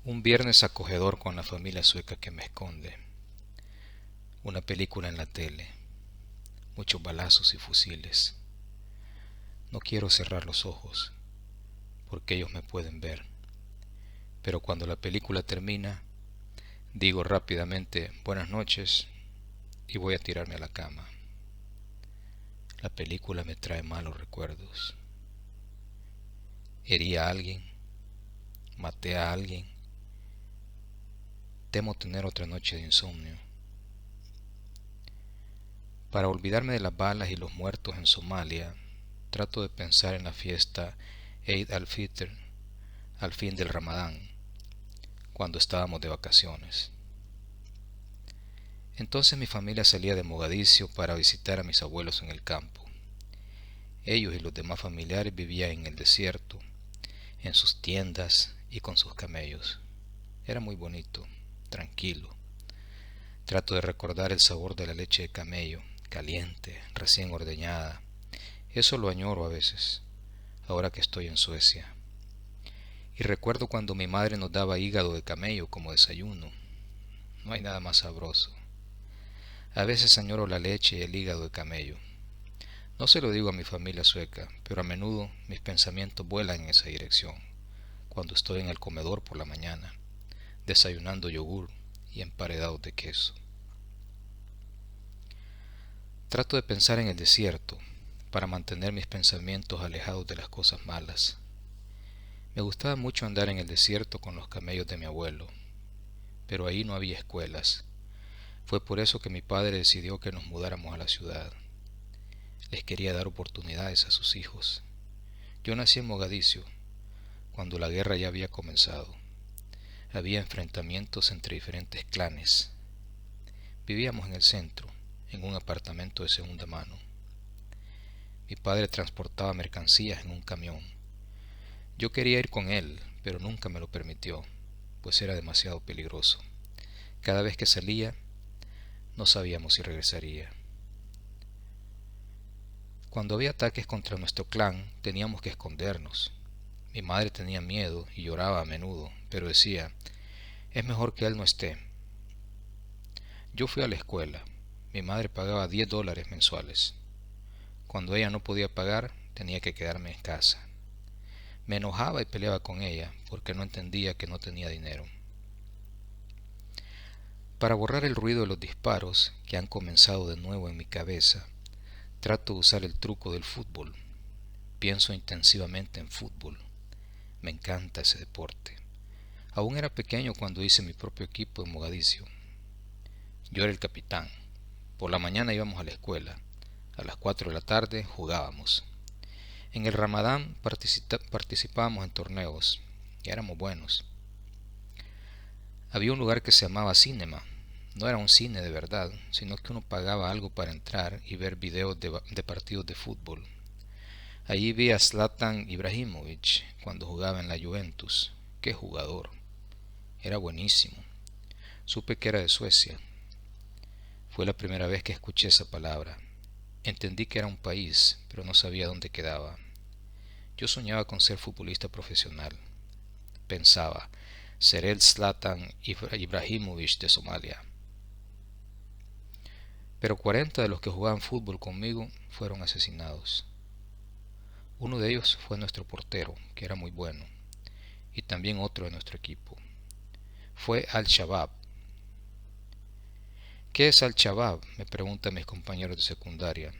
Un viernes acogedor con la familia sueca que me esconde. Una película en la tele. Muchos balazos y fusiles. No quiero cerrar los ojos, porque ellos me pueden ver. Pero cuando la película termina, digo rápidamente buenas noches y voy a tirarme a la cama. La película me trae malos recuerdos. Herí a alguien, maté a alguien. Temo tener otra noche de insomnio. Para olvidarme de las balas y los muertos en Somalia, trato de pensar en la fiesta Eid al-Fitr, al fin del Ramadán, cuando estábamos de vacaciones. Entonces mi familia salía de Mogadiscio para visitar a mis abuelos en el campo. Ellos y los demás familiares vivían en el desierto, en sus tiendas y con sus camellos. Era muy bonito, tranquilo. Trato de recordar el sabor de la leche de camello, caliente, recién ordeñada. Eso lo añoro a veces, ahora que estoy en Suecia. Y recuerdo cuando mi madre nos daba hígado de camello como desayuno. No hay nada más sabroso. A veces añoro la leche y el hígado de camello. No se lo digo a mi familia sueca, pero a menudo mis pensamientos vuelan en esa dirección, cuando estoy en el comedor por la mañana, desayunando yogur y emparedados de queso. Trato de pensar en el desierto, para mantener mis pensamientos alejados de las cosas malas. Me gustaba mucho andar en el desierto con los camellos de mi abuelo, pero ahí no había escuelas. Fue por eso que mi padre decidió que nos mudáramos a la ciudad. Les quería dar oportunidades a sus hijos. Yo nací en Mogadiscio, cuando la guerra ya había comenzado. Había enfrentamientos entre diferentes clanes. Vivíamos en el centro, en un apartamento de segunda mano. Mi padre transportaba mercancías en un camión. Yo quería ir con él, pero nunca me lo permitió, pues era demasiado peligroso. Cada vez que salía, no sabíamos si regresaría. Cuando había ataques contra nuestro clan, teníamos que escondernos. Mi madre tenía miedo y lloraba a menudo, pero decía, es mejor que él no esté. Yo fui a la escuela. Mi madre pagaba $10 mensuales. Cuando ella no podía pagar, tenía que quedarme en casa. Me enojaba y peleaba con ella, porque no entendía que no tenía dinero. Para borrar el ruido de los disparos, que han comenzado de nuevo en mi cabeza, trato de usar el truco del fútbol. Pienso intensivamente en fútbol. Me encanta ese deporte. Aún era pequeño cuando hice mi propio equipo en Mogadiscio. Yo era el capitán. Por la mañana íbamos a la escuela. A las 4 de la tarde jugábamos. En el Ramadán participábamos en torneos y éramos buenos. Había un lugar que se llamaba Cinema. No era un cine de verdad, sino que uno pagaba algo para entrar y ver videos de partidos de fútbol. Allí vi a Zlatan Ibrahimovic cuando jugaba en la Juventus. ¡Qué jugador! Era buenísimo. Supe que era de Suecia. Fue la primera vez que escuché esa palabra. Entendí que era un país, pero no sabía dónde quedaba. Yo soñaba con ser futbolista profesional. Pensaba, seré el Zlatan Ibrahimovic de Somalia. Pero 40 de los que jugaban fútbol conmigo fueron asesinados. Uno de ellos fue nuestro portero, que era muy bueno, y también otro de nuestro equipo. Fue Al-Shabaab. ¿Qué es Al-Shabaab?, me preguntan mis compañeros de secundaria.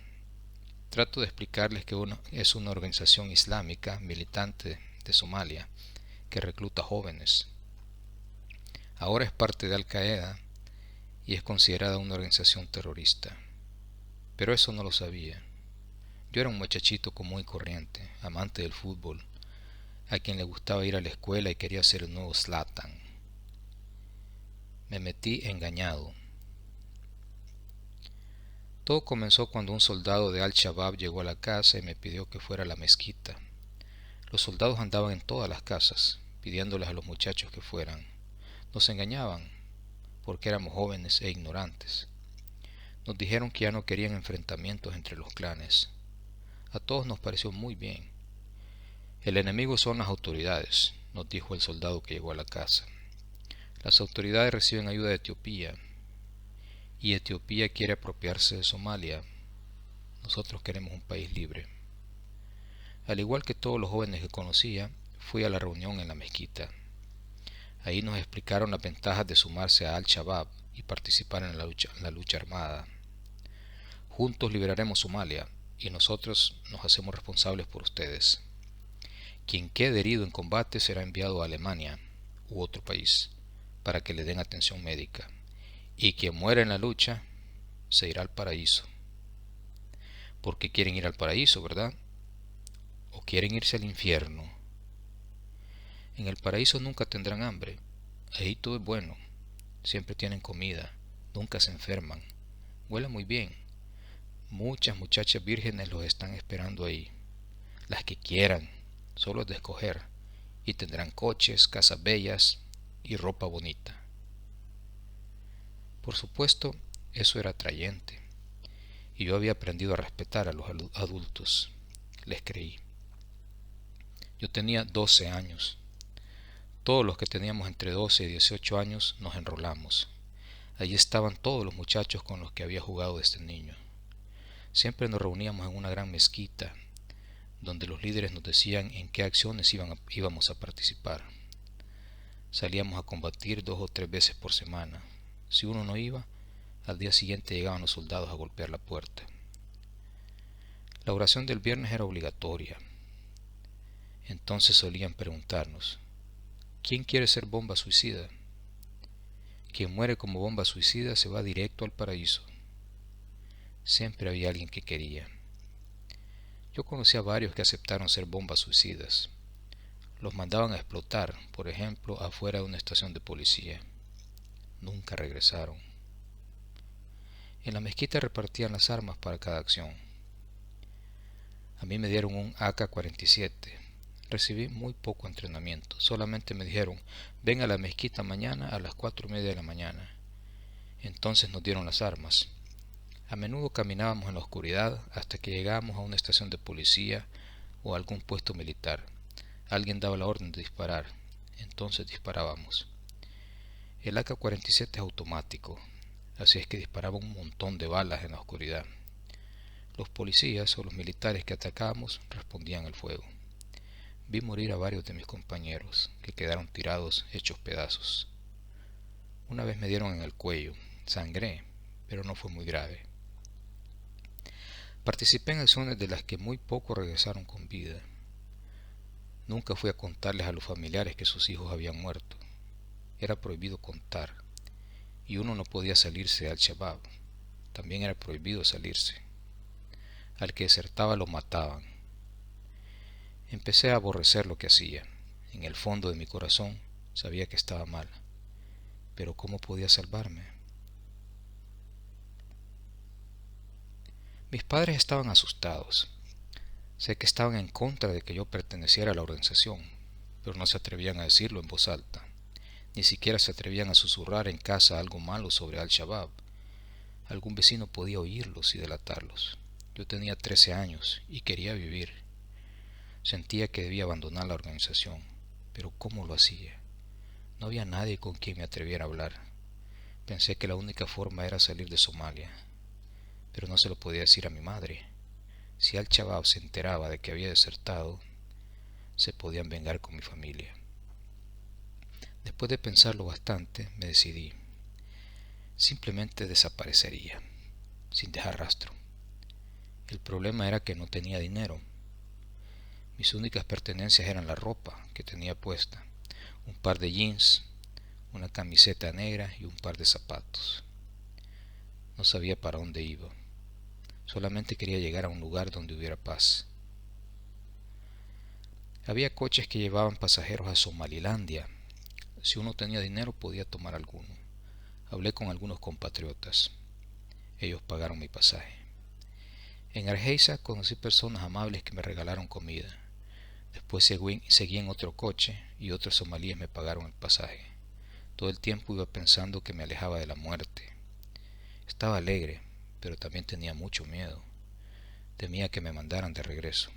Trato de explicarles que es una organización islámica militante de Somalia que recluta jóvenes. Ahora es parte de Al-Qaeda y es considerada una organización terrorista. Pero eso no lo sabía. Yo era un muchachito común y corriente, amante del fútbol, a quien le gustaba ir a la escuela y quería ser el nuevo Zlatan. Me metí engañado. Todo comenzó cuando un soldado de Al-Shabaab llegó a la casa y me pidió que fuera a la mezquita. Los soldados andaban en todas las casas, pidiéndoles a los muchachos que fueran. Nos engañaban, porque éramos jóvenes e ignorantes. Nos dijeron que ya no querían enfrentamientos entre los clanes. A todos nos pareció muy bien. El enemigo son las autoridades, nos dijo el soldado que llegó a la casa. Las autoridades reciben ayuda de Etiopía y Etiopía quiere apropiarse de Somalia. Nosotros queremos un país libre. Al igual que todos los jóvenes que conocía, fui a la reunión en la mezquita. Ahí nos explicaron las ventajas de sumarse a Al-Shabaab y participar en la lucha armada. Juntos liberaremos Somalia y nosotros nos hacemos responsables por ustedes. Quien quede herido en combate será enviado a Alemania u otro país para que le den atención médica, y quien muera en la lucha se irá al paraíso. Porque quieren ir al paraíso, ¿verdad? ¿O quieren irse al infierno? En el paraíso nunca tendrán hambre. Ahí todo es bueno. Siempre tienen comida. Nunca se enferman. Huele muy bien. Muchas muchachas vírgenes los están esperando ahí. Las que quieran. Solo es de escoger. Y tendrán coches, casas bellas y ropa bonita. Por supuesto, eso era atrayente. Y yo había aprendido a respetar a los adultos. Les creí. Yo tenía 12 años. Todos los que teníamos entre 12 y 18 años nos enrolamos. Allí estaban todos los muchachos con los que había jugado desde niño. Siempre nos reuníamos en una gran mezquita, donde los líderes nos decían en qué acciones íbamos a participar. Salíamos a combatir 2 o 3 veces por semana. Si uno no iba, al día siguiente llegaban los soldados a golpear la puerta. La oración del viernes era obligatoria. Entonces solían preguntarnos: ¿quién quiere ser bomba suicida? Quien muere como bomba suicida se va directo al paraíso. Siempre había alguien que quería. Yo conocí a varios que aceptaron ser bombas suicidas. Los mandaban a explotar, por ejemplo, afuera de una estación de policía. Nunca regresaron. En la mezquita repartían las armas para cada acción. A mí me dieron un AK-47. Recibí muy poco entrenamiento. Solamente me dijeron: ven a la mezquita mañana a las 4:30 de la mañana. Entonces nos dieron las armas. A menudo caminábamos en la oscuridad hasta que llegábamos a una estación de policía o a algún puesto militar. Alguien daba la orden de disparar. Entonces disparábamos. El AK-47 es automático, así es que disparaba un montón de balas en la oscuridad. Los policías o los militares que atacábamos respondían al fuego. Vi morir a varios de mis compañeros, que quedaron tirados hechos pedazos. Una vez me dieron en el cuello. Sangré, pero no fue muy grave. Participé en acciones de las que muy pocos regresaron con vida. Nunca fui a contarles a los familiares que sus hijos habían muerto. Era prohibido contar, y uno no podía salirse de Al-Shabaab. También era prohibido salirse. Al que desertaba lo mataban. Empecé a aborrecer lo que hacía. En el fondo de mi corazón sabía que estaba mal. Pero ¿cómo podía salvarme? Mis padres estaban asustados. Sé que estaban en contra de que yo perteneciera a la organización, pero no se atrevían a decirlo en voz alta. Ni siquiera se atrevían a susurrar en casa algo malo sobre Al-Shabaab. Algún vecino podía oírlos y delatarlos. Yo tenía 13 años y quería vivir. Sentía que debía abandonar la organización, pero ¿cómo lo hacía? No había nadie con quien me atreviera a hablar. Pensé que la única forma era salir de Somalia, pero no se lo podía decir a mi madre. Si Al-Shabaab se enteraba de que había desertado, se podían vengar con mi familia. Después de pensarlo bastante, me decidí. Simplemente desaparecería, sin dejar rastro. El problema era que no tenía dinero. Mis únicas pertenencias eran la ropa que tenía puesta, un par de jeans, una camiseta negra y un par de zapatos. No sabía para dónde iba. Solamente quería llegar a un lugar donde hubiera paz. Había coches que llevaban pasajeros a Somalilandia. Si uno tenía dinero podía tomar alguno. Hablé con algunos compatriotas. Ellos pagaron mi pasaje. En Hargeisa conocí personas amables que me regalaron comida. Después seguí en otro coche y otros somalíes me pagaron el pasaje. Todo el tiempo iba pensando que me alejaba de la muerte. Estaba alegre, pero también tenía mucho miedo. Temía que me mandaran de regreso.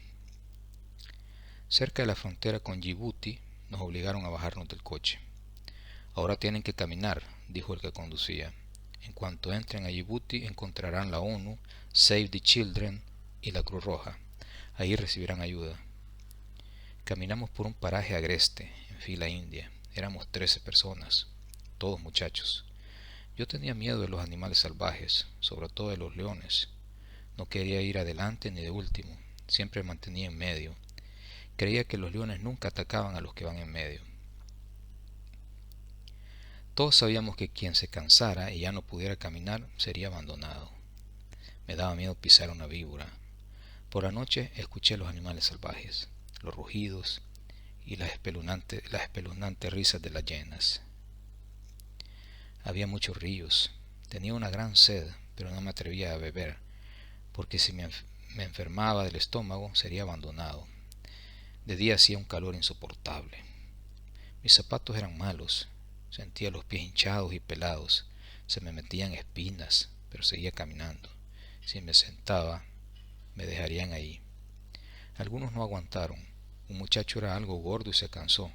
Cerca de la frontera con Djibouti nos obligaron a bajarnos del coche. Ahora tienen que caminar, dijo el que conducía. En cuanto entren a Yibuti encontrarán la ONU, Save the Children y la Cruz Roja. Ahí recibirán ayuda. Caminamos por un paraje agreste, en fila india. Éramos 13 personas, todos muchachos. Yo tenía miedo de los animales salvajes, sobre todo de los leones. No quería ir adelante ni de último, siempre me mantenía en medio. Creía que los leones nunca atacaban a los que van en medio. Todos sabíamos que quien se cansara y ya no pudiera caminar sería abandonado. Me daba miedo pisar una víbora. Por la noche escuché los animales salvajes, los rugidos y las espeluznantes risas de las hienas. Había muchos ríos. Tenía una gran sed, pero no me atrevía a beber, porque si me enfermaba del estómago sería abandonado. De día hacía un calor insoportable. Mis zapatos eran malos. Sentía los pies hinchados y pelados. Se me metían espinas, pero seguía caminando. Si me sentaba, me dejarían ahí. Algunos no aguantaron. Un muchacho era algo gordo y se cansó.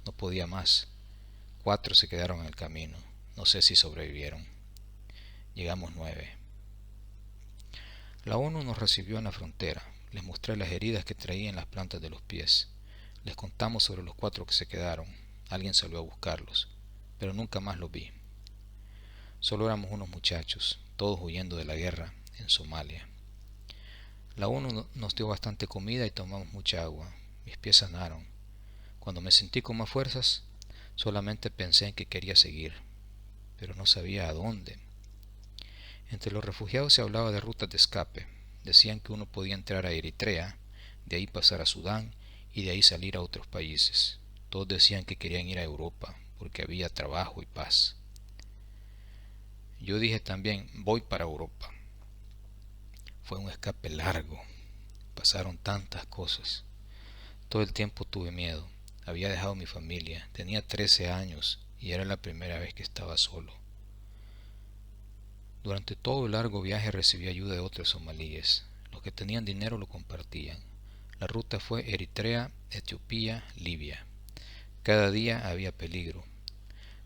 No podía más. 4 se quedaron en el camino. No sé si sobrevivieron. Llegamos 9. La ONU nos recibió en la frontera. Les mostré las heridas que traía en las plantas de los pies. Les contamos sobre los 4 que se quedaron. Alguien salió a buscarlos, pero nunca más los vi. Solo éramos unos muchachos, todos huyendo de la guerra en Somalia. La ONU nos dio bastante comida y tomamos mucha agua. Mis pies sanaron. Cuando me sentí con más fuerzas, solamente pensé en que quería seguir, pero no sabía a dónde. Entre los refugiados se hablaba de rutas de escape. Decían que uno podía entrar a Eritrea, de ahí pasar a Sudán y de ahí salir a otros países. Todos decían que querían ir a Europa, porque había trabajo y paz. Yo dije también, voy para Europa. Fue un escape largo. Pasaron tantas cosas. Todo el tiempo tuve miedo. Había dejado mi familia. Tenía 13 años y era la primera vez que estaba solo. Durante todo el largo viaje recibí ayuda de otros somalíes. Los que tenían dinero lo compartían. La ruta fue Eritrea, Etiopía, Libia. Cada día había peligro.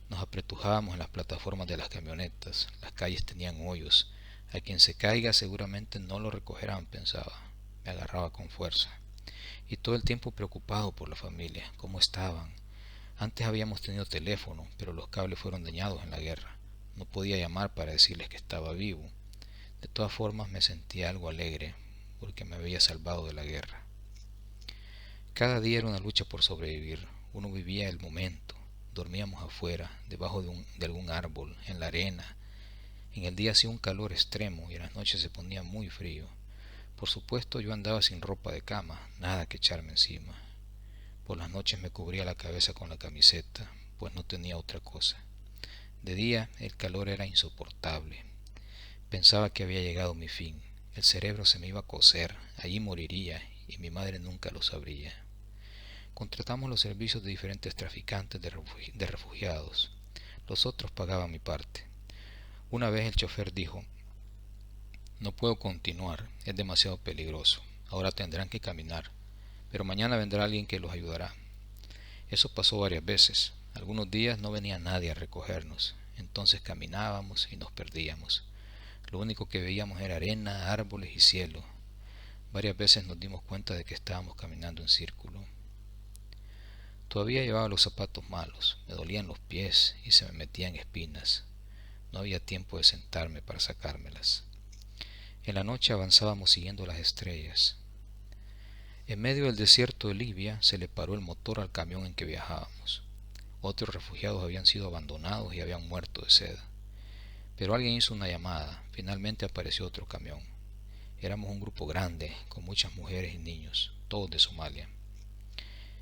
Nos apretujábamos en las plataformas de las camionetas. Las calles tenían hoyos. A quien se caiga seguramente no lo recogerán, pensaba. Me agarraba con fuerza. Y todo el tiempo preocupado por la familia. ¿Cómo estaban? Antes habíamos tenido teléfono, pero los cables fueron dañados en la guerra. No podía llamar para decirles que estaba vivo. De todas formas me sentía algo alegre, porque me había salvado de la guerra. Cada día era una lucha por sobrevivir. Uno vivía el momento. Dormíamos afuera, debajo de algún árbol, en la arena. En el día hacía un calor extremo y en las noches se ponía muy frío. Por supuesto yo andaba sin ropa de cama, nada que echarme encima. Por las noches me cubría la cabeza con la camiseta, pues no tenía otra cosa. De día el calor era insoportable. Pensaba que había llegado mi fin. El cerebro se me iba a cocer, allí moriría y mi madre nunca lo sabría. Contratamos los servicios de diferentes traficantes de refugiados. Los otros pagaban mi parte. Una vez el chofer dijo, no puedo continuar, es demasiado peligroso. Ahora tendrán que caminar, pero mañana vendrá alguien que los ayudará. Eso pasó varias veces. Algunos días no venía nadie a recogernos. Entonces caminábamos y nos perdíamos. Lo único que veíamos era arena, árboles y cielo. Varias veces nos dimos cuenta de que estábamos caminando en círculo. Todavía llevaba los zapatos malos, me dolían los pies y se me metían espinas. No había tiempo de sentarme para sacármelas. En la noche avanzábamos siguiendo las estrellas. En medio del desierto de Libia se le paró el motor al camión en que viajábamos. Otros refugiados habían sido abandonados y habían muerto de sed. Pero alguien hizo una llamada. Finalmente apareció otro camión. Éramos un grupo grande, con muchas mujeres y niños, todos de Somalia.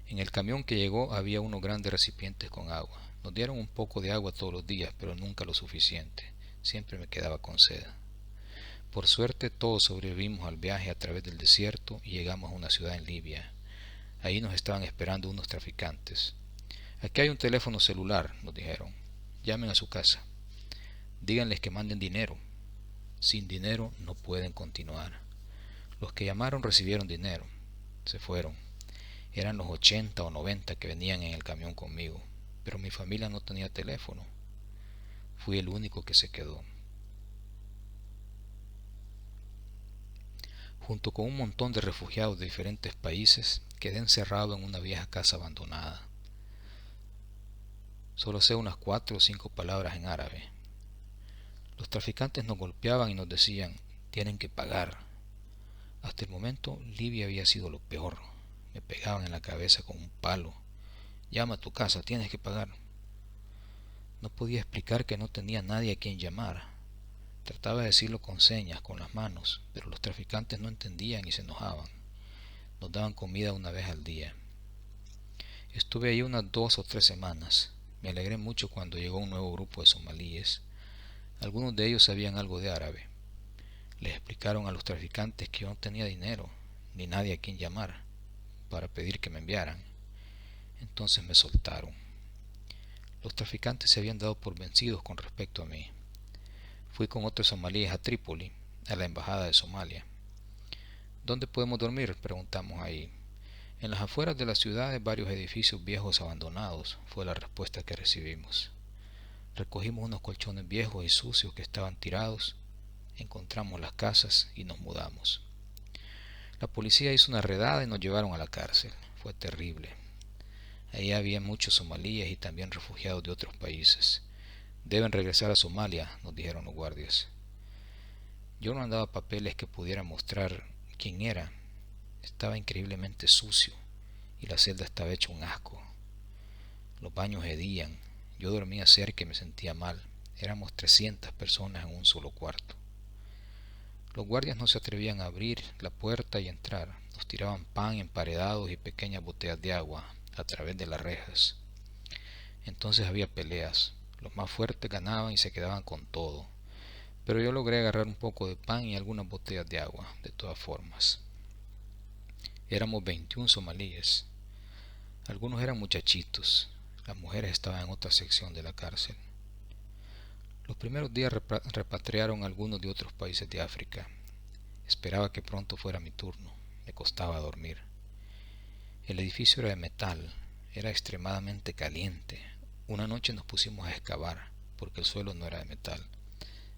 En el camión que llegó había unos grandes recipientes con agua. Nos dieron un poco de agua todos los días, pero nunca lo suficiente. Siempre me quedaba con sed. Por suerte todos sobrevivimos al viaje a través del desierto y llegamos a una ciudad en Libia. Ahí nos estaban esperando unos traficantes. Aquí hay un teléfono celular, nos dijeron. Llamen a su casa. Díganles que manden dinero. Sin dinero no pueden continuar. Los que llamaron recibieron dinero. Se fueron. Eran los 80 o 90 que venían en el camión conmigo. pero mi familia no tenía teléfono. Fui el único que se quedó. Junto con un montón de refugiados de diferentes países, quedé encerrado en una vieja casa abandonada. Solo sé unas 4 o 5 palabras en árabe. Los traficantes nos golpeaban y nos decían, tienen que pagar. Hasta el momento, Libia había sido lo peor. Me pegaban en la cabeza con un palo. Llama a tu casa, tienes que pagar. No podía explicar que no tenía nadie a quien llamar. Trataba de decirlo con señas, con las manos, pero los traficantes no entendían y se enojaban. Nos daban comida una vez al día. Estuve ahí unas 2 o 3 semanas. Me alegré mucho cuando llegó un nuevo grupo de somalíes. Algunos de ellos sabían algo de árabe. Les explicaron a los traficantes que yo no tenía dinero, ni nadie a quien llamar, para pedir que me enviaran. Entonces me soltaron. Los traficantes se habían dado por vencidos con respecto a mí. Fui con otros somalíes a Trípoli, a la embajada de Somalia. ¿Dónde podemos dormir?, preguntamos ahí. En las afueras de la ciudad hay varios edificios viejos abandonados, fue la respuesta que recibimos. Recogimos unos colchones viejos y sucios que estaban tirados, encontramos las casas y nos mudamos. La policía hizo una redada y nos llevaron a la cárcel. Fue terrible. Ahí había muchos somalíes y también refugiados de otros países. Deben regresar a Somalia, nos dijeron los guardias. Yo no andaba papeles que pudieran mostrar quién era. Estaba increíblemente sucio y la celda estaba hecha un asco. Los baños hedían. Yo dormía cerca y me sentía mal. Éramos 300 personas en un solo cuarto. Los guardias no se atrevían a abrir la puerta y entrar. Nos tiraban pan emparedados y pequeñas botellas de agua a través de las rejas. Entonces había peleas. Los más fuertes ganaban y se quedaban con todo. Pero yo logré agarrar un poco de pan y algunas botellas de agua, de todas formas. Éramos 21 somalíes. Algunos eran muchachitos. Las mujeres estaban en otra sección de la cárcel. Los primeros días repatriaron a algunos de otros países de África. Esperaba que pronto fuera mi turno. Me costaba dormir. El edificio era de metal. Era extremadamente caliente. Una noche nos pusimos a excavar, porque el suelo no era de metal.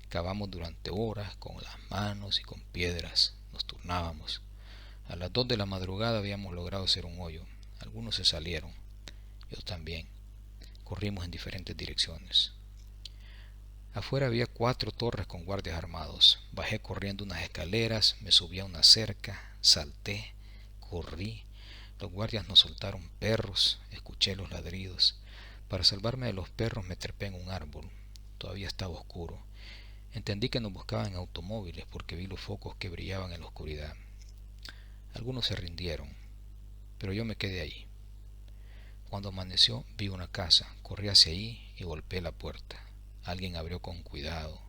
Cavamos durante horas con las manos y con piedras. Nos turnábamos. A las 2 de la madrugada habíamos logrado hacer un hoyo. Algunos se salieron. Yo también. Corrimos en diferentes direcciones. Afuera había 4 torres con guardias armados. Bajé corriendo unas escaleras, me subí a una cerca, salté, corrí. Los guardias nos soltaron perros, escuché los ladridos. Para salvarme de los perros me trepé en un árbol. Todavía estaba oscuro. Entendí que nos buscaban en automóviles porque vi los focos que brillaban en la oscuridad. Algunos se rindieron, pero yo me quedé ahí. Cuando amaneció vi una casa, corrí hacia allí y golpeé la puerta. Alguien abrió con cuidado.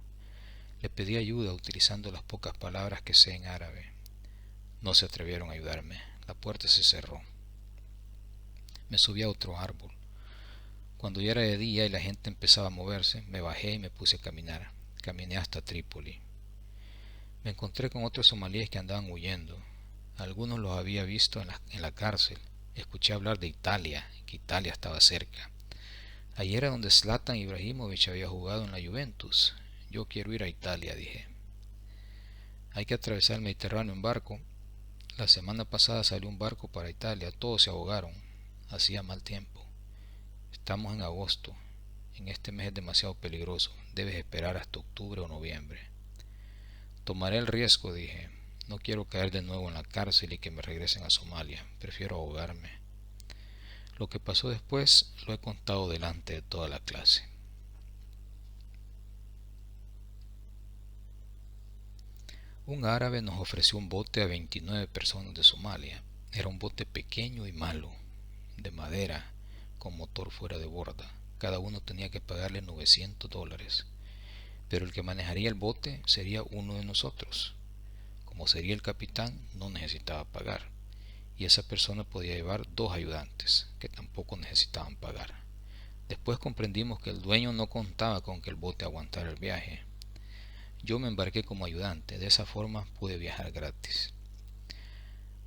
Le pedí ayuda utilizando las pocas palabras que sé en árabe. No se atrevieron a ayudarme. La puerta se cerró. Me subí a otro árbol. Cuando ya era de día y la gente empezaba a moverse, me bajé y me puse a caminar. Caminé hasta Trípoli. Me encontré con otros somalíes que andaban huyendo. Algunos los había visto en la cárcel. Escuché hablar de Italia, que Italia estaba cerca. Allí era donde Zlatan Ibrahimovic había jugado en la Juventus. Yo quiero ir a Italia, dije. Hay que atravesar el Mediterráneo en barco. La semana pasada salió un barco para Italia. Todos se ahogaron. Hacía mal tiempo. Estamos en agosto. En este mes es demasiado peligroso. Debes esperar hasta octubre o noviembre. Tomaré el riesgo, dije. No quiero caer de nuevo en la cárcel y que me regresen a Somalia. Prefiero ahogarme. Lo que pasó después lo he contado delante de toda la clase. Un árabe nos ofreció un bote a 29 personas de Somalia. Era un bote pequeño y malo, de madera, con motor fuera de borda. Cada uno tenía que pagarle $900. Pero el que manejaría el bote sería uno de nosotros. Como sería el capitán, no necesitaba pagar. Y esa persona podía llevar 2 ayudantes, que tampoco necesitaban pagar. Después comprendimos que el dueño no contaba con que el bote aguantara el viaje. Yo me embarqué como ayudante, de esa forma pude viajar gratis.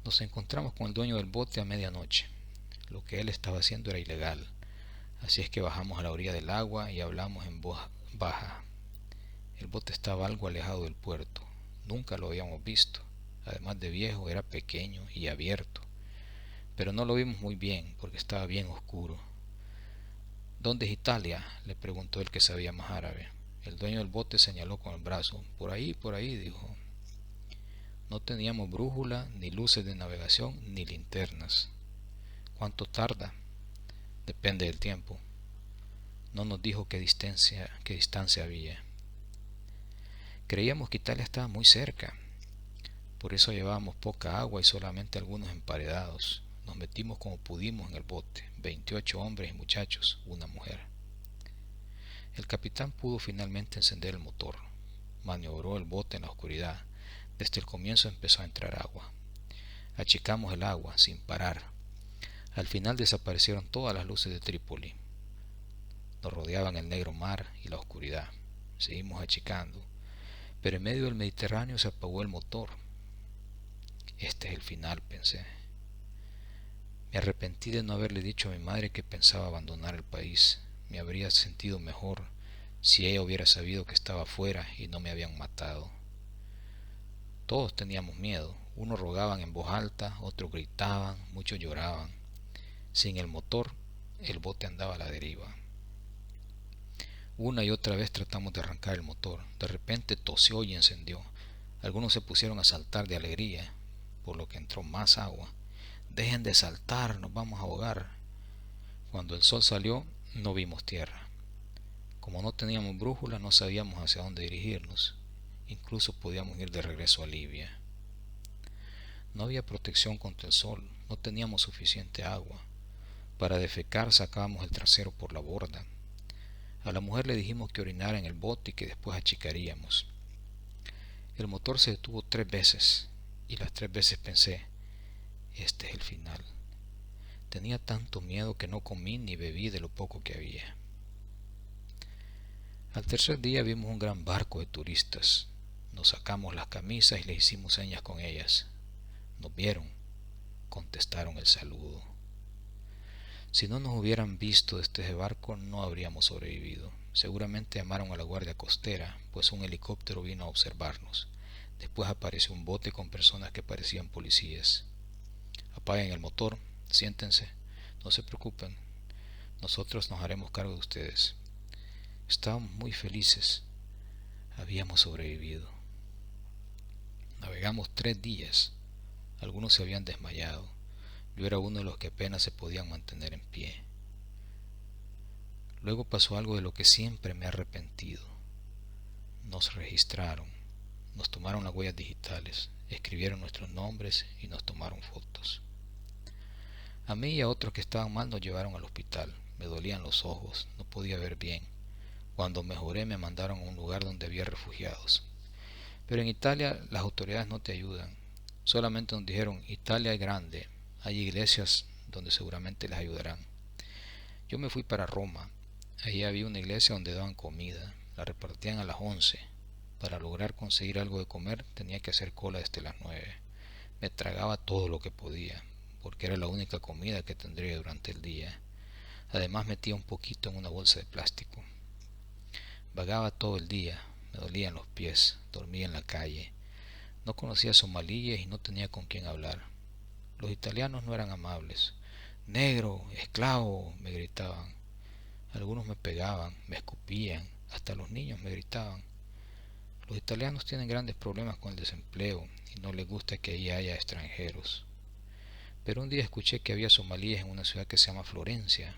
Nos encontramos con el dueño del bote a medianoche. Lo que él estaba haciendo era ilegal. Así es que bajamos a la orilla del agua y hablamos en voz baja. El bote estaba algo alejado del puerto. Nunca lo habíamos visto. Además de viejo, era pequeño y abierto. Pero no lo vimos muy bien porque estaba bien oscuro. ¿Dónde es Italia?, le preguntó el que sabía más árabe. El dueño del bote señaló con el brazo. Por ahí, dijo. No teníamos brújula, ni luces de navegación, ni linternas. ¿Cuánto tarda? Depende del tiempo. No nos dijo qué distancia había. Creíamos que Italia estaba muy cerca. Por eso llevábamos poca agua y solamente algunos emparedados. Nos metimos como pudimos en el bote, 28 hombres y muchachos, una mujer. El capitán pudo finalmente encender el motor. Maniobró el bote en la oscuridad. Desde el comienzo empezó a entrar agua. Achicamos el agua sin parar. Al final desaparecieron todas las luces de Trípoli. Nos rodeaban el negro mar y la oscuridad. Seguimos achicando, pero en medio del Mediterráneo se apagó el motor. Este es el final, pensé. Me arrepentí de no haberle dicho a mi madre que pensaba abandonar el país. Me habría sentido mejor si ella hubiera sabido que estaba afuera y no me habían matado. Todos teníamos miedo. Unos rogaban en voz alta, otros gritaban, muchos lloraban. Sin el motor, el bote andaba a la deriva. Una y otra vez tratamos de arrancar el motor. De repente tosió y encendió. Algunos se pusieron a saltar de alegría, por lo que entró más agua. Dejen de saltar, nos vamos a ahogar. Cuando el sol salió, no vimos tierra. Como no teníamos brújula, no sabíamos hacia dónde dirigirnos. Incluso podíamos ir de regreso a Libia. No había protección contra el sol, no teníamos suficiente agua. Para defecar sacábamos el trasero por la borda. A la mujer le dijimos que orinara en el bote y que después achicaríamos. El motor se detuvo 3 veces y las 3 veces pensé, este es el final. Tenía tanto miedo que no comí ni bebí de lo poco que había. Al tercer día vimos un gran barco de turistas. Nos sacamos las camisas y les hicimos señas con ellas. Nos vieron, contestaron el saludo. Si no nos hubieran visto desde ese barco, no habríamos sobrevivido. Seguramente llamaron a la guardia costera, pues un helicóptero vino a observarnos. Después apareció un bote con personas que parecían policías. Apaguen el motor, siéntense, no se preocupen, nosotros nos haremos cargo de ustedes. Estábamos muy felices, habíamos sobrevivido. Navegamos 3 días, algunos se habían desmayado. Yo era uno de los que apenas se podían mantener en pie. Luego pasó algo de lo que siempre me he arrepentido. Nos registraron, nos tomaron las huellas digitales, escribieron nuestros nombres y nos tomaron fotos. A mí y a otros que estaban mal nos llevaron al hospital. Me dolían los ojos, no podía ver bien. Cuando mejoré me mandaron a un lugar donde había refugiados. Pero en Italia las autoridades no te ayudan. Solamente nos dijeron, Italia es grande, hay iglesias donde seguramente les ayudarán. Yo me fui para Roma. Allí había una iglesia donde daban comida. La repartían a las 11. Para lograr conseguir algo de comer tenía que hacer cola desde las 9. Me tragaba todo lo que podía, porque era la única comida que tendría durante el día. Además metía un poquito en una bolsa de plástico. Vagaba todo el día, me dolían los pies, dormía en la calle. No conocía somalíes y no tenía con quién hablar. Los italianos no eran amables. Negro, esclavo, me gritaban. Algunos me pegaban, me escupían, hasta los niños me gritaban. Los italianos tienen grandes problemas con el desempleo y no les gusta que allí haya extranjeros. Pero un día escuché que había somalíes en una ciudad que se llama Florencia.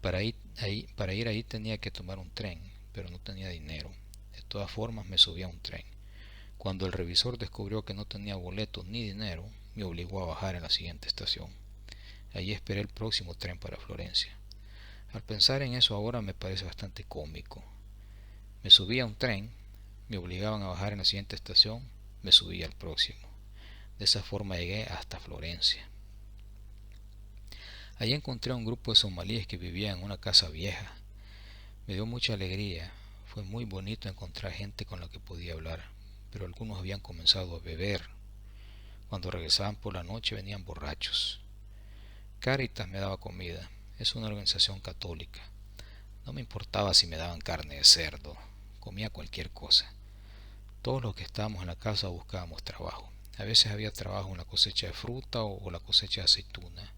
Para ir ahí tenía que tomar un tren, pero no tenía dinero. De todas formas me subí a un tren. Cuando el revisor descubrió que no tenía boletos ni dinero, me obligó a bajar en la siguiente estación. Allí esperé el próximo tren para Florencia. Al pensar en eso ahora me parece bastante cómico. Me subí a un tren, me obligaban a bajar en la siguiente estación, me subí al próximo. De esa forma llegué hasta Florencia. Allí encontré a un grupo de somalíes que vivían en una casa vieja. Me dio mucha alegría. Fue muy bonito encontrar gente con la que podía hablar, pero algunos habían comenzado a beber. Cuando regresaban por la noche venían borrachos. Cáritas me daba comida. Es una organización católica. No me importaba si me daban carne de cerdo, comía cualquier cosa. Todos los que estábamos en la casa buscábamos trabajo. A veces había trabajo en la cosecha de fruta o la cosecha de aceituna.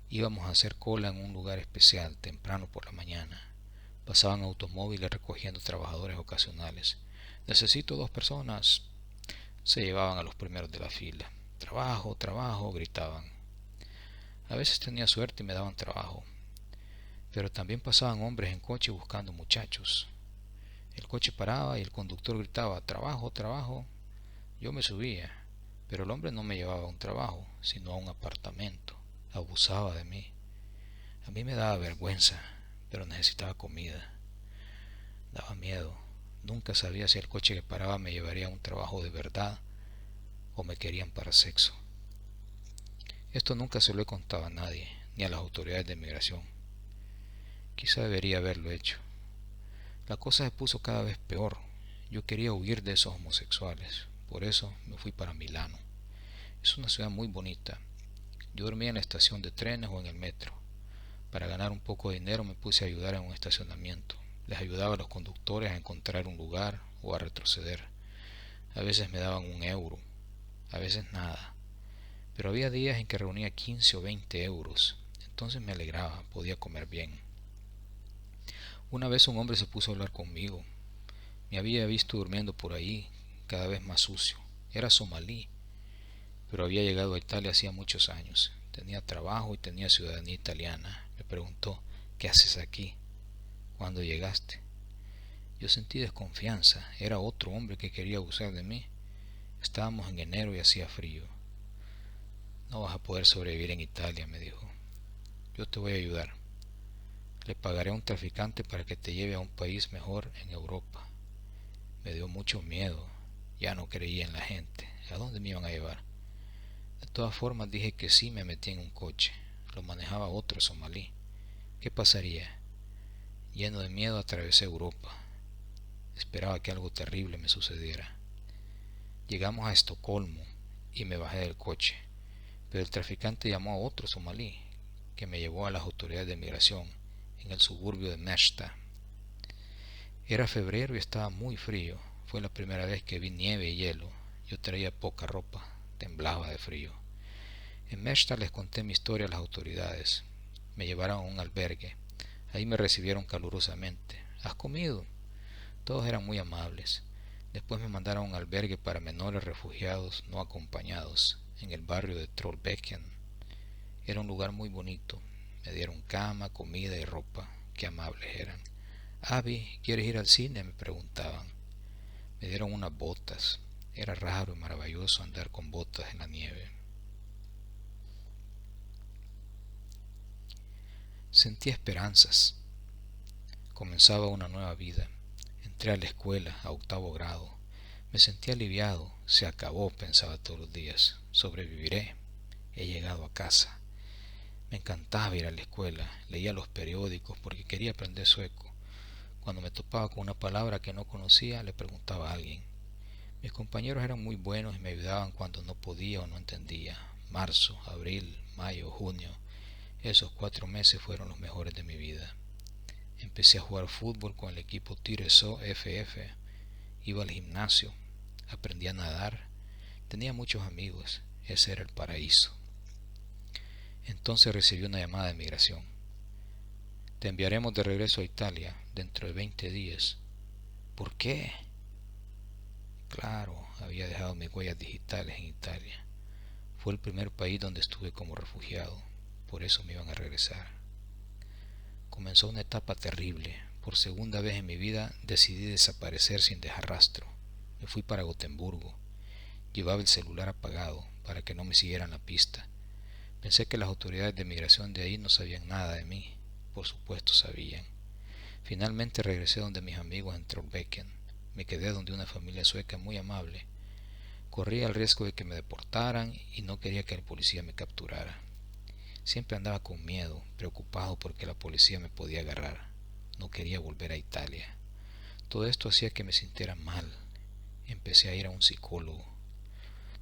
Íbamos a hacer cola en un lugar especial, temprano por la mañana. Pasaban automóviles recogiendo trabajadores ocasionales. Necesito 2 personas. Se llevaban a los primeros de la fila. Trabajo, trabajo, gritaban. A veces tenía suerte y me daban trabajo. Pero también pasaban hombres en coche buscando muchachos. El coche paraba y el conductor gritaba, trabajo, trabajo. Yo me subía, pero el hombre no me llevaba a un trabajo, sino a un apartamento. Abusaba de mí. A mí me daba vergüenza, pero necesitaba comida. Daba miedo. Nunca sabía si el coche que paraba me llevaría a un trabajo de verdad o me querían para sexo. Esto nunca se lo he contado a nadie, ni a las autoridades de migración. Quizá debería haberlo hecho. La cosa se puso cada vez peor. Yo quería huir de esos homosexuales. Por eso me fui para Milano. Es una ciudad muy bonita. Yo dormía en la estación de trenes o en el metro. Para ganar un poco de dinero me puse a ayudar en un estacionamiento. Les ayudaba a los conductores a encontrar un lugar o a retroceder. A veces me daban 1 euro, a veces nada. Pero había días en que reunía 15 o 20 euros. Entonces me alegraba, podía comer bien. Una vez un hombre se puso a hablar conmigo. Me había visto durmiendo por ahí, cada vez más sucio. Era somalí, pero había llegado a Italia hacía muchos años. Tenía trabajo y tenía ciudadanía italiana. Me preguntó, ¿qué haces aquí? ¿Cuándo llegaste? Yo sentí desconfianza. Era otro hombre que quería abusar de mí. Estábamos en enero y hacía frío. No vas a poder sobrevivir en Italia, me dijo. Yo te voy a ayudar. Le pagaré a un traficante para que te lleve a un país mejor en Europa. Me dio mucho miedo. Ya no creía en la gente. ¿A dónde me iban a llevar? De todas formas dije que sí. Me metí en un coche. Lo manejaba otro somalí. ¿Qué pasaría? Lleno de miedo atravesé Europa. Esperaba que algo terrible me sucediera. Llegamos a Estocolmo y me bajé del coche, pero el traficante llamó a otro somalí que me llevó a las autoridades de migración en el suburbio de Meshta. Era febrero y estaba muy frío. Fue la primera vez que vi nieve y hielo. Yo traía poca ropa, temblaba de frío. En Meshta les conté mi historia a las autoridades. Me llevaron a un albergue. Ahí me recibieron calurosamente. ¿Has comido? Todos eran muy amables. Después me mandaron a un albergue para menores refugiados no acompañados en el barrio de Trollbäcken. Era un lugar muy bonito. Me dieron cama, comida y ropa. Qué amables eran. Abby, ¿quieres ir al cine?, me preguntaban. Me dieron unas botas. Era raro y maravilloso andar con botas en la nieve. Sentía esperanzas. Comenzaba una nueva vida. Entré a la escuela, a 8º grado. Me sentía aliviado. Se acabó, pensaba todos los días. Sobreviviré. He llegado a casa. Me encantaba ir a la escuela. Leía los periódicos porque quería aprender sueco. Cuando me topaba con una palabra que no conocía, le preguntaba a alguien. Mis compañeros eran muy buenos y me ayudaban cuando no podía o no entendía. Marzo, abril, mayo, junio. Esos 4 meses fueron los mejores de mi vida. Empecé a jugar fútbol con el equipo Tyresö FF. Iba al gimnasio. Aprendí a nadar. Tenía muchos amigos. Ese era el paraíso. Entonces recibí una llamada de migración. Te enviaremos de regreso a Italia dentro de 20 días. ¿Por qué? Claro, había dejado mis huellas digitales en Italia. Fue el primer país donde estuve como refugiado. Por eso me iban a regresar. Comenzó una etapa terrible. Por segunda vez en mi vida decidí desaparecer sin dejar rastro. Me fui para Gotemburgo. Llevaba el celular apagado para que no me siguieran la pista. Pensé que las autoridades de migración de ahí no sabían nada de mí. Por supuesto sabían. Finalmente regresé donde mis amigos en Trollbäcken. Me quedé donde una familia sueca muy amable. Corría el riesgo de que me deportaran y no quería que el policía me capturara. Siempre andaba con miedo, preocupado porque la policía me podía agarrar. No quería volver a Italia. Todo esto hacía que me sintiera mal. Empecé a ir a un psicólogo.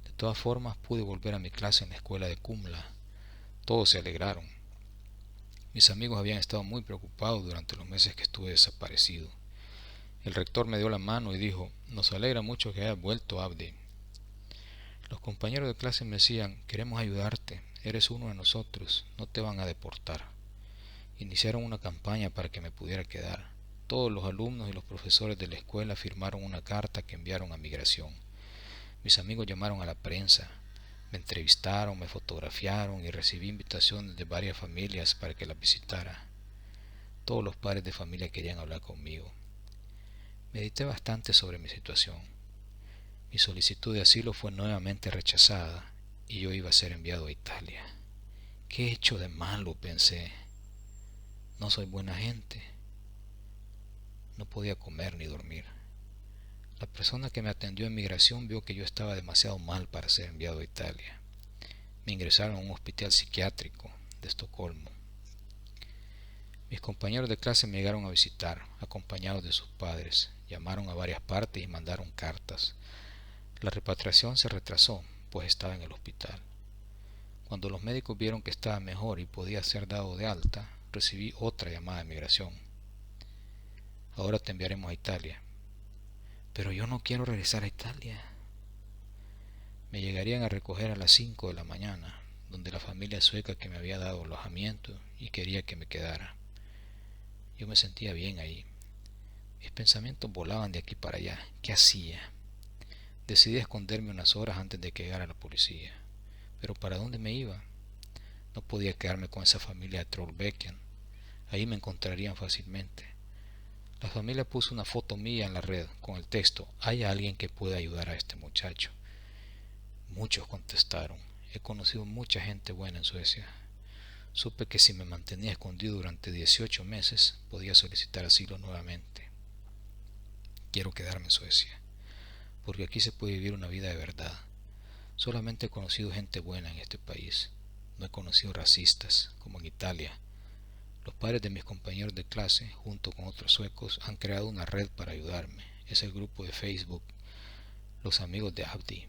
De todas formas, pude volver a mi clase en la escuela de Kumla. Todos se alegraron. Mis amigos habían estado muy preocupados durante los meses que estuve desaparecido. El rector me dio la mano y dijo: «Nos alegra mucho que hayas vuelto, Abdi». Los compañeros de clase me decían: «Queremos ayudarte, eres uno de nosotros, no te van a deportar». Iniciaron una campaña para que me pudiera quedar. Todos los alumnos y los profesores de la escuela firmaron una carta que enviaron a Migración. Mis amigos llamaron a la prensa, me entrevistaron, me fotografiaron y recibí invitaciones de varias familias para que las visitara. Todos los padres de familia querían hablar conmigo. Medité bastante sobre mi situación. Mi solicitud de asilo fue nuevamente rechazada y yo iba a ser enviado a Italia. ¿Qué he hecho de malo?, pensé. No soy buena gente. No podía comer ni dormir. La persona que me atendió en migración vio que yo estaba demasiado mal para ser enviado a Italia. Me ingresaron a un hospital psiquiátrico de Estocolmo. Mis compañeros de clase me llegaron a visitar, acompañados de sus padres. Llamaron a varias partes y mandaron cartas. La repatriación se retrasó, pues estaba en el hospital. Cuando los médicos vieron que estaba mejor y podía ser dado de alta, recibí otra llamada de migración. «Ahora te enviaremos a Italia». «Pero yo no quiero regresar a Italia». Me llegarían a recoger a las 5 de la mañana, donde la familia sueca que me había dado alojamiento y quería que me quedara. Yo me sentía bien ahí. Mis pensamientos volaban de aquí para allá. ¿Qué hacía? Decidí esconderme unas horas antes de que llegara la policía. ¿Pero para dónde me iba? No podía quedarme con esa familia de Trollbäcken. Ahí me encontrarían fácilmente. La familia puso una foto mía en la red con el texto: «Hay alguien que pueda ayudar a este muchacho». Muchos contestaron. He conocido mucha gente buena en Suecia. Supe que si me mantenía escondido durante 18 meses podía solicitar asilo nuevamente. Quiero quedarme en Suecia, porque aquí se puede vivir una vida de verdad. Solamente he conocido gente buena en este país. No he conocido racistas, como en Italia. Los padres de mis compañeros de clase, junto con otros suecos, han creado una red para ayudarme. Es el grupo de Facebook Los Amigos de Abdi.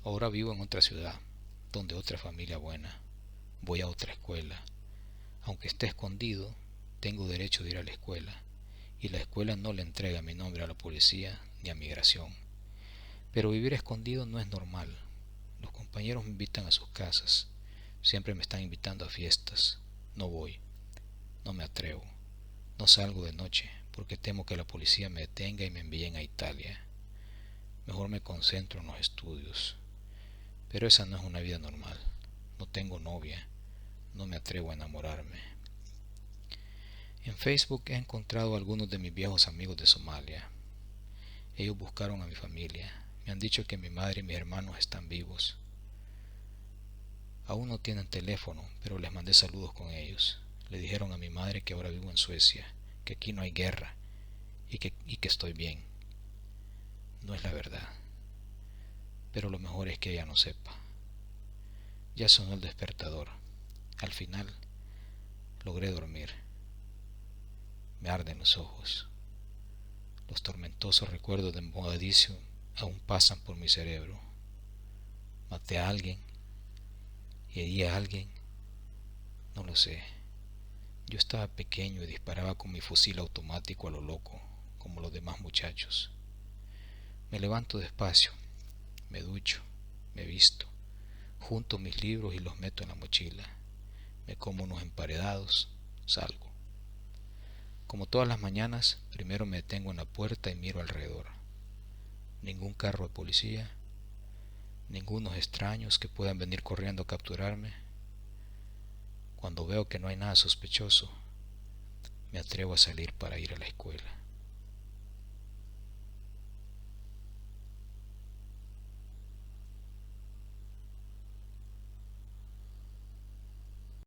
Ahora vivo en otra ciudad, donde otra familia buena. Voy a otra escuela. Aunque esté escondido, tengo derecho de ir a la escuela, y la escuela no le entrega mi nombre a la policía ni a migración. Pero vivir escondido no es normal. Los compañeros me invitan a sus casas. Siempre me están invitando a fiestas. No voy. No me atrevo. No salgo de noche porque temo que la policía me detenga y me envíen a Italia. Mejor me concentro en los estudios. Pero esa no es una vida normal. No tengo novia. No me atrevo a enamorarme. En Facebook he encontrado a algunos de mis viejos amigos de Somalia. Ellos buscaron a mi familia. Me han dicho que mi madre y mis hermanos están vivos. Aún no tienen teléfono, pero les mandé saludos con ellos. Le dijeron a mi madre que ahora vivo en Suecia, que aquí no hay guerra y que estoy bien. No es la verdad, pero lo mejor es que ella no sepa. Ya sonó el despertador. Al final logré dormir. Me arden los ojos. Los tormentosos recuerdos de Mogadiscio aún pasan por mi cerebro. Maté a alguien, herí a alguien, no lo sé. Yo estaba pequeño y disparaba con mi fusil automático a lo loco, como los demás muchachos. Me levanto despacio, me ducho, me visto, junto mis libros y los meto en la mochila. Me como unos emparedados, salgo. Como todas las mañanas, primero me detengo en la puerta y miro alrededor. Ningún carro de policía, ningunos extraños que puedan venir corriendo a capturarme. Cuando veo que no hay nada sospechoso, me atrevo a salir para ir a la escuela.